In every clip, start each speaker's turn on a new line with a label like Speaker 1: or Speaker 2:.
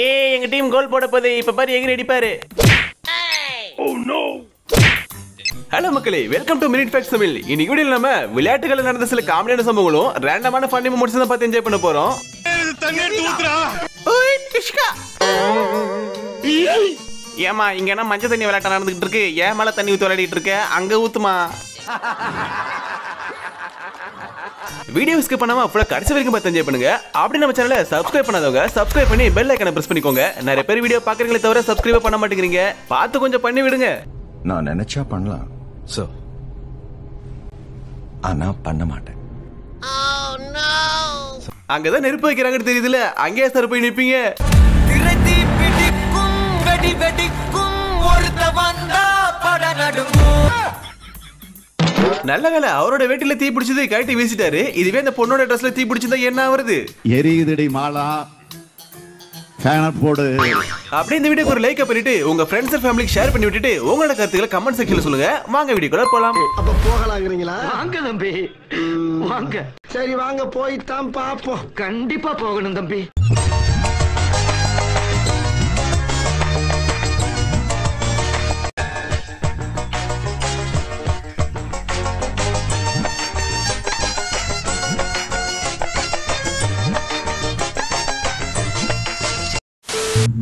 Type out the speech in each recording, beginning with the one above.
Speaker 1: ஏய் எங்க team goal போட போகுது. இப்ப பாரு எங்க அடிப்பாரு. ஹலோ மக்களே, welcome to minute facts Tamil. இன்னைக்கு வீடியோல நம்ம விளையாட்டுகள்ல நடந்த சில காமெடியான சம்பவங்களும் ரேண்டமான ஃபன்னி மொமெண்ட்ஸ் தான் பார்த்து என்ஜாய் பண்ண போறோம். ஓய் கிஷ்கா. ஏமா இங்க என்ன மஞ்சள் தண்ணி விளையாட்டு நடந்துகிட்டு இருக்கு? ஏன் மேல தண்ணி ஊத்தி விளையாடிட்டு இருக்க? அங்க ஊத்துமா. வீடியோ ஸ்கிப் பண்ணாம ஃபுல்லா கடைசி வரைக்கும் பார்த்து என்ஜாய் பண்ணுங்க. அப்படி நம்ம சேனலை சப்ஸ்கிரைப் பண்ணாதவங்க சப்ஸ்கிரைப் பண்ணி பெல் ஐகானை பிரஸ் பண்ணிக்கோங்க. நிறைய பேர் வீடியோ பாக்குறீங்களே தவிர சப்ஸ்கிரைப் பண்ண மாட்டேங்கிறீங்க. பார்த்து கொஞ்சம் பண்ணி விடுங்க.
Speaker 2: நான் நினைச்சா பண்ணலாம் சோ ஆனா பண்ண மாட்டேன்.
Speaker 1: அங்கதான் நெருப்பு வைக்கிறாங்கன்னு தெரியுதுல, அங்கேயே சார் போய் நிப்பீங்க. நல்ல வேலை அவரோட வேட்டில தீ பிடிச்சது கழட்டி வீசிட்டாரு. இதுவே அந்த பொண்ணோட ட்ரெஸ்ல தீ பிடிச்சதா என்ன ஆவறது?
Speaker 3: எரியுதடி மாலா ஃபேன் போடு.
Speaker 1: அப்படியே இந்த வீடியோக்கு ஒரு லைக் பண்ணிட்டு உங்க ஃப்ரெண்ட்ஸ் அண்ட் ஃபேமிலிக்கு ஷேர் பண்ணி விட்டுட்டு உங்களோட கருத்துக்களை கமெண்ட் செக்ஷன்ல சொல்லுங்க. வாங்க வீடியோக்குள்ள போலாம்.
Speaker 4: அப்ப போகலாங்கிறீங்களா?
Speaker 5: வாங்க தம்பி வாங்க.
Speaker 4: சரி வாங்க போய்தான் பாப்போம்.
Speaker 5: கண்டிப்பா போகணும் தம்பி.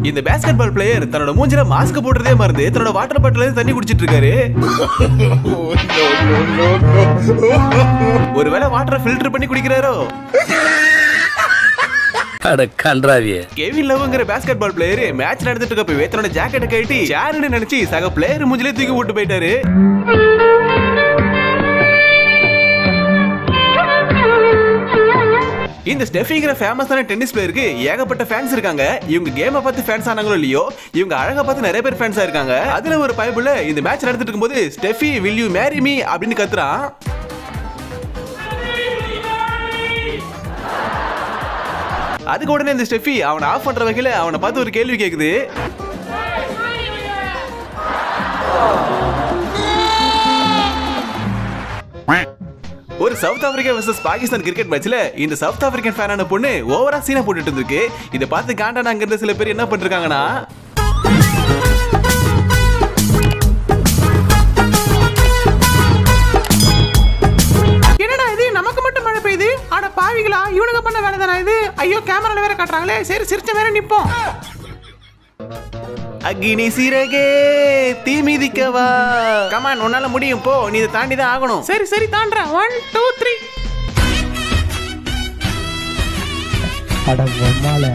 Speaker 1: இந்த பாஸ்கெட் பால் பிளேயர் தன்னோட மூஞ்சில மாஸ்க் போடுறதே மறந்து தன்னோட வாட்டர் பாட்டில தண்ணி குடிச்சிட்டு இருக்காரு. ஒருவேளை வாட்டரை ஃபில்டர் பண்ணி குடிக்கிறாரோ? கெவின் லவ்ங்கிற பாஸ்கெட் பால் பிளேயர் மேட்ச் நடந்துட்டு இருக்கப்பவே தன்னோட ஜாக்கெட்டை கழட்டி ஷேர்னு நினைச்சு சக பிளேயர் மூஞ்சிலே தூக்கி போட்டு போயிட்டாரு. இந்த ஸ்டெஃபிங்கிற ஃபேமஸான டென்னிஸ் பிளேயருக்கு ஏகப்பட்ட ஃபேன்ஸ் இருக்காங்க. இவங்க கேமை பார்த்து ஃபேன்ஸ் ஆனாங்களோ இல்லையோ, இவங்க அழகா பார்த்து நிறைய பேர் ஃபேன்ஸா இருக்காங்க. அதுல ஒரு பைபிள்ல இந்த மேட்ச் நடந்துட்டு இருக்கும்போது Steffi will you marry me அப்படின்னு கத்துறான். அதுக்கு உடனே இந்த ஸ்டெஃபி அவனை ஆஃப் பண்ற வகையில அவனை பார்த்து ஒரு கேள்வி கேக்குது. ஒரு south Africa vs Pakistan cricket மேட்ச்ல இந்த சவுத் ஆப்பிரிக்கன் ஃபேனான பொண்ணு ஓவரா சீனா போட்டுட்டு இருந்திருக்கு. இத பார்த்து காண்டான அங்க இருந்த சில பேர் என்ன பண்ணிருக்காங்கன்னா, என்னடா இது நமக்கு மட்டும் மழை பெய்யுது, அட பாவிகளா இவனுங்க பண்ண வேலை தானே இது, ஐயோ கேமரால வேற காட்டுறாங்களே, சரி சிரிச்ச வேற நிப்போம். அக்னி சிறகே தீ மிதிக்கவா, கமான் உன்னால முடியும், போ நீ இதை தாண்டி தான் ஆகணும். சரி சரி தாண்டறேன். 1 2 3.
Speaker 6: அட பொம்மால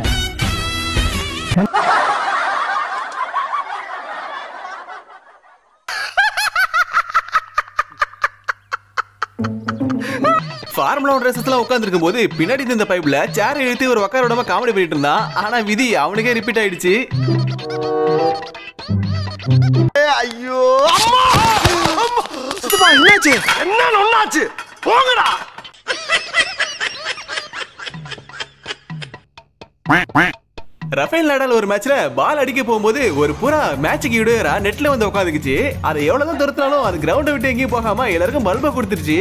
Speaker 1: ஃபார்முலா 1 ரேசஸ்ல உட்கார்ந்திருக்கும் போது பின்னாடி இந்த பைப்ல சேர் இழுத்து ஒரு உட்கார விடாம காமெடி பண்ணிட்டு இருந்தான். ஆனா விதி அவனுக்கே ரிப்பீட் ஆயிடுச்சு.
Speaker 4: ஐயோ அம்மா சுத்தமா என்னாச்சு? என்ன ஒண்ணாச்சு? போங்கடா.
Speaker 1: ரஃபேல் நடால் ஒரு மேட்ச்ல பால் அடிக்க போகும்போது ஒரு புறா மேட்சுக்கு இடையரா நெட்ல வந்து உட்காந்துக்குச்சு. அதை எவ்வளவுதான் துரத்தினாலும் அது கிரவுண்டை விட்டு எங்கேயும் போகாம எல்லாருக்கும் பல்பை கொடுத்துருச்சு.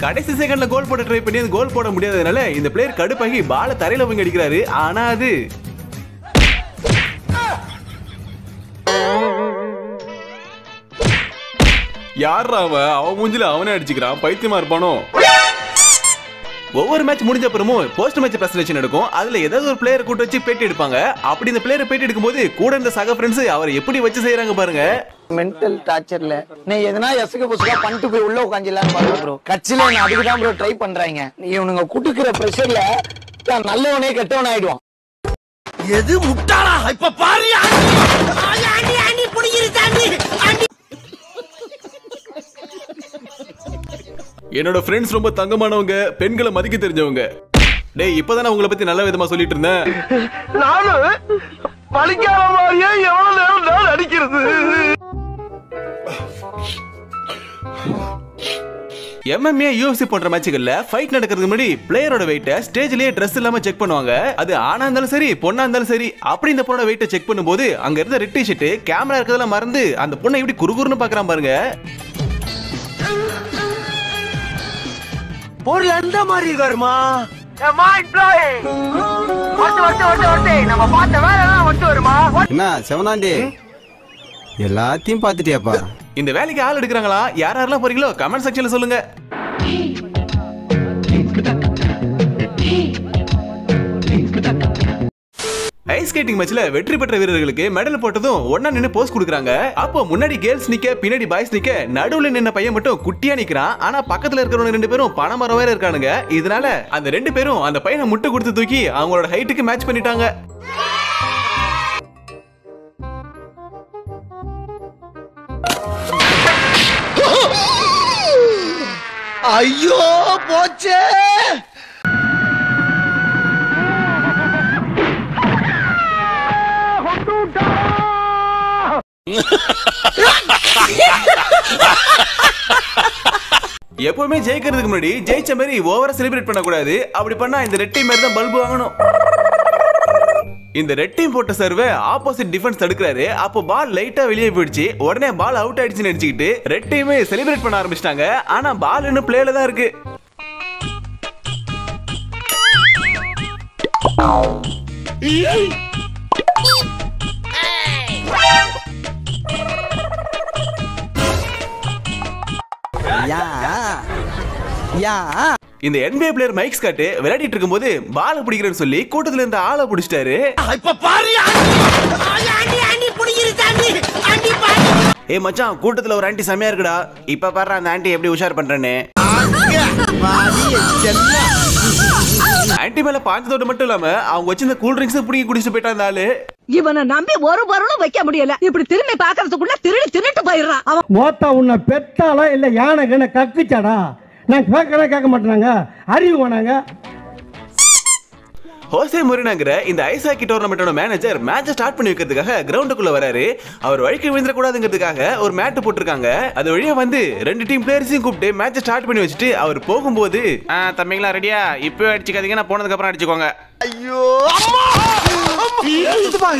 Speaker 1: கடைசி செகண்ட்ல கோல் போட ட்ரை பண்ணி கோல் போட முடியாததுனால இந்த பிளேயர் கடுப்பாகி பால தரையில போய் அடிக்கிறாரு. ஆனா அது யாரா அவன் மூஞ்சில அவனே அடிச்சுக்கிறான், பைத்தியமா இருப்பானோ. ஒவ்வொரு மேட்ச் முடிஞ்ச அப்புறமும் போஸ்ட் மேட்ச் பிரசன்டேஷன் எடுக்கும். அதுல ஏதாவது ஒரு பிளேயர் கூட்டு வச்சு பேட்டி எடுப்பாங்க. அப்படி இந்த பிளேயரை பேட்டி எடுக்கும்போது கூட இருந்த சக ஃப்ரெண்ட்ஸ் அவரை எப்படி வச்சு செய்யறாங்க பாருங்க.
Speaker 7: மென்டல் டார்ச்சர்ல நீ எதனா எசக புசகா பண்ணிட்டு போய் உள்ள உட்காந்துலாம் பாருங்க ப்ரோ. கட்சியில நான் அதுக்கு தான் ப்ரோ ட்ரை பண்றாங்க. இவனுங்க குட்டுக்கிற பிரஷர்ல நல்லவனே கெட்டவன் ஆயிடுவான்.
Speaker 4: எது முட்டாளா? இப்ப பாரு ஆண்டி ஆண்டி புடிங்கிருச்சாண்டி.
Speaker 1: என்னோட ஃப்ரெண்ட்ஸ் ரொம்ப தங்கமானவங்க, பெண்களை மதிக்க தெரிஞ்சவங்க. டேய் இப்பதானே உங்களை பத்தி நல்ல விதமா சொல்லிட்டு இருந்தேன்.
Speaker 4: நானும் பழிக்காத மாதிரியே எவ்வளவு நேரம் நான் அடிக்கிறது.
Speaker 1: MMA UFC போன்ற மேட்ச்கள்ல ஃபைட் நடக்கிறதுக்கு முன்னாடி பிளேயரோட வெயிட்ட ஸ்டேஜ்லயே Dress இல்லாம செக் பண்ணுவாங்க. அது ஆணா இருந்தாலும் சரி பொண்ணா இருந்தாலும் சரி. அப்படி இந்த பொண்ணோட வெயிட்ட செக் பண்ணும்போது அங்க இருந்த ரெட் டி-ஷர்ட் கேமரா இருக்கறதெல்லாம் மறந்து அந்த பொண்ணை எப்படி குறுகுறுன்னு பார்க்கறான் பாருங்க.
Speaker 4: பொருள் எந்த மாதிரி இருக்காருமா?
Speaker 8: என்ன செவனாண்டி எல்லாத்தையும் பாத்துட்டியாப்பா?
Speaker 1: இந்த வேலைக்கு ஆள் எடுக்கறாங்களா? யார் யாரெல்லாம் போறீங்களோ கமெண்ட் செக்ஷன்ல சொல்லுங்க. ஐஸ் ஸ்கேட்டிங் மேட்ச்ல வெற்றி பெற்ற வீரர்களுக்கு மெடல் போட்டதும் ஒண்ணா நின்னு போஸ் கொடுக்கறாங்க. அப்போ முன்னாடி கேர்ள்ஸ் நிக்க பின்னாடி பாய்ஸ் நிக்க நடுவுல நின்ன பையன் மட்டும் குட்டியா நிக்கிறான். ஆனா பக்கத்துல இருக்கிறவங்க ரெண்டு பேரும் பணமரம் வேற இருக்கானுங்க. இதனால அந்த ரெண்டு பேரும் அந்த பையனை முட்டை கொடுத்து தூக்கி அவங்களோட ஹைட்டுக்கு மேட்ச் பண்ணிட்டாங்க.
Speaker 4: ஐயோ போச்சே.
Speaker 1: எப்பவுமே ஜெயிக்கிறதுக்கு முன்னாடி ஜெயிச்ச மாதிரி ஓவரா செலிப்ரேட் பண்ண கூடாது. அப்படி பண்ணா இந்த ரெட் டீம் மாதிரி தான் பல்பு வாங்கணும். இந்த ரெட் டீம் போட்ட சர்வ ஆப்போசிட் டிஃபென்ஸ் தடுக்கிறாரு. அப்போ பால் லைட்டா வெளியே போயிடுச்சு. உடனே பால் அவுட் ஆயிடுச்சுன்னு நினைச்சுக்கிட்டு ரெட் டீம் செலிப்ரேட் பண்ண ஆரம்பிச்சிட்டாங்க. ஆனா பால் இன்னும் பிளேல தான் இருக்கு. இந்த NBA பிளேயர் மைக் ஸ்காட் விளையாடிட்டு இருக்கும்போது பால் பிடிக்கிறேன்னு சொல்லி கூட்டத்துல இருந்த ஆளை பிடிச்சிட்டாரு.
Speaker 4: இப்ப பாரு ஆண்டி புடிங்கிருச்சாண்டி. ஆண்டி பாரு.
Speaker 1: ஏய் மச்சான், கூட்டத்துல ஒரு ஆண்டி செமையா இருக்குடா. இப்ப பாரு அந்த ஆண்டி எப்படி உஷார் பண்றேன்னு. ஆண்டி மேல பாஞ்சதோட மட்டும் இல்லாம அவங்க வச்சிருந்த கூல் ட்ரிங்க்ஸ் புடிங்கி குடிச்சிட்டு போயிட்டான் அந்த ஆளு.
Speaker 9: இவனை நம்பி ஒரு பொருளும் வைக்க முடியல. இப்படி திரும்பி பாக்குறதுக்குள்ள திருட்டு போயிடுறான். அவன்
Speaker 6: மோத்தா உன்னை பெத்தாலா இல்ல யானை கண்ண கக்குச்சாடா? நான் கேட்க மாட்டேனாங்க, அறிவு வேணாங்க.
Speaker 1: ஹோசே மொரினாங்கிற இந்த ஐஸ் ஹாக்கி டோர்னமெண்டோட மேனேஜர் மேட்சை ஸ்டார்ட் பண்ணி வைக்கிறதுக்காக கிரவுண்டுக்குள்ள வராரு. அவர் வழிக்கு விழுந்துட கூடாதுங்கிறதுக்காக ஒரு மேட் போட்டிருக்காங்க. அது வழியா வந்து ரெண்டு டீம் பிளேயர்ஸையும் கூப்பிட்டு மேட்சை ஸ்டார்ட் பண்ணி வச்சுட்டு அவர் போகும்போது, தம்பிங்களா ரெடியா? இப்போ அடிச்சுக்காதீங்க, நான் போனதுக்கு அப்புறம் அடிச்சுக்கோங்க.
Speaker 4: ஐயோ அம்மா.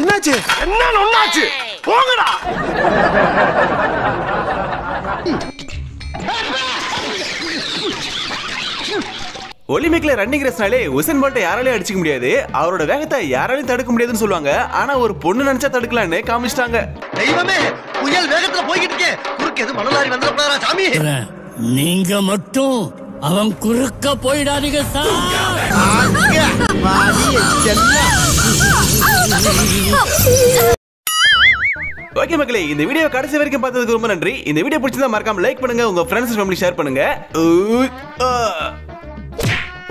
Speaker 4: என்னாச்சு? என்ன ஒண்ணாச்சு? போங்கடா.
Speaker 1: ஒலிம்பிக்ல ரன்னிங் ரேஸ்னாலே உசேன் போல்ட்டை யாராலையும் அடிச்சுக்க முடியாது. அவரோட வேகத்தை யாராலையும் தடுக்க முடியாதுன்னு சொல்லுவாங்க. ஆனா ஒரு பொண்ணு நினைச்சா தடுக்கலான்னு காமிச்சிட்டாங்க.
Speaker 4: தெய்வமே, புயல் வேகத்துல போய்கிட்டு இருக்கே. குறுக்கு எது மணலாரி வந்துடக்கூடாதா சாமி?
Speaker 10: நீங்க மட்டும் அவன் குறுக்க போயிடாதீங்க சார்.
Speaker 1: ஓகே மக்களே, இந்த வீடியோ கடைசி வரைக்கும் பார்த்ததுக்கு ரொம்ப நன்றி. இந்த வீடியோ பிடிச்சிருந்தா மறக்காம லைக் பண்ணுங்க, உங்க ஃப்ரெண்ட்ஸ் ஃபேமிலி ஷேர் பண்ணுங்க.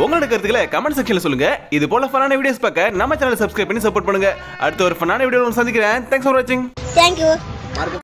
Speaker 1: உங்களோட கருத்துக்களை கமெண்ட் செக்ஷன்ல சொல்லுங்க. இது போல ஃபன்னான வீடியோஸ் பார்க்க நம்ம சேனலை சப்ஸ்கிரைப் பண்ணி சப்போர்ட் பண்ணுங்க. அடுத்த ஒரு ஃபன்னான வீடியோல சந்திக்கிறேன். தேங்க்ஸ் ஃபார் வாட்சிங்.
Speaker 11: Thank you.